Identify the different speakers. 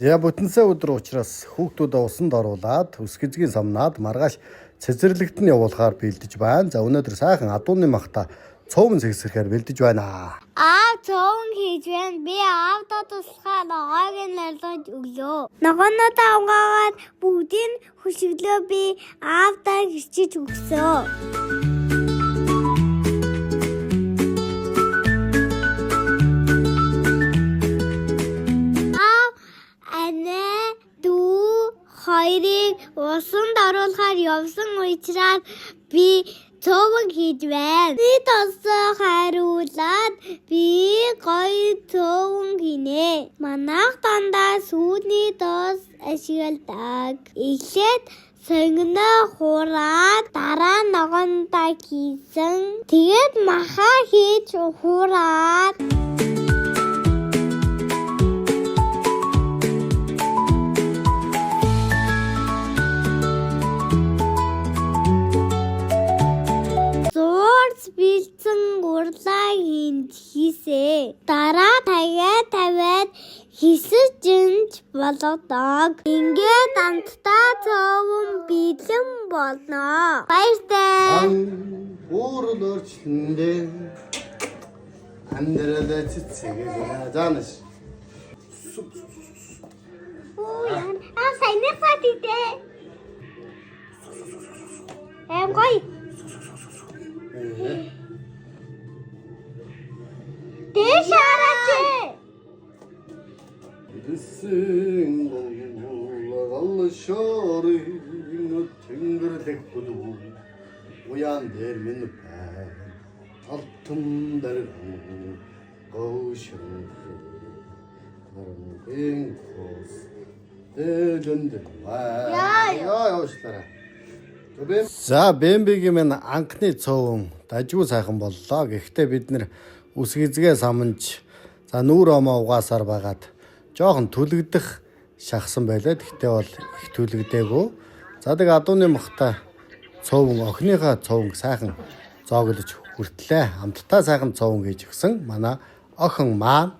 Speaker 1: Я бүтэнсэ өдөр учраас хүүхдүүдээ усанд оруулаад үсгэзгийн самнаад маргааш цэцэрлэгт нь явуулахаар бэлдэж байна. За өнөөдөр сайхан адууны махта цөөвөн сэгсрэхээр бэлдэж байна.
Speaker 2: Цөөвөн хийж байна. Би аавдаа туслахаар ногоог нь нарлаж өглөө. Ногоонуудаа угаагаад бүгдийг хөшөглөө би аавдаа гэрчиж өгсөө. Хоёрыг усанд оруулахаар явсан учраас би цөөвөн хийж байна. Би тосоо хариулаад би гоё цөөвөн гинэ. Манайх дандаа сүүний дос ашигладаг. Эхлээд сонгоно хураад дараа ногоонтой хийсэн. Тэгээд махаа хийж хураад бэлдсэн урлаа хийсээ. Дараа тавиад хисэж болгодог. Ингээд амттай цөөвөн бэлэн болно. Баяртай.
Speaker 1: Уурал орчлондээ амьдралаа цэцэгээ заанаш.
Speaker 2: Сайн фатидэ. Гой. Дэшараач.
Speaker 1: Дэсэн гол шори тэнгэрдэг бүдүү уян дээр минь бай алтан дээр гоошин нарын хос дэжэнд яа уушлаа. За Бэмбигийн минь анхны цөөвөн дажгүй сайхан боллоо. Гэхдээ бид нэр үсгэзгээ саманж за нүүр омоо угаасаар байгаад жоохон түлэгдэх шахсан байлаа. Гэхдээ бол их түлэгдээгүй. За тэг адууны махта цөөвөн охиныхаа цөөвөн сайхан зооглож хүртлээ. Амттай сайхан цөөвөн гэж өгсөн манай охин маань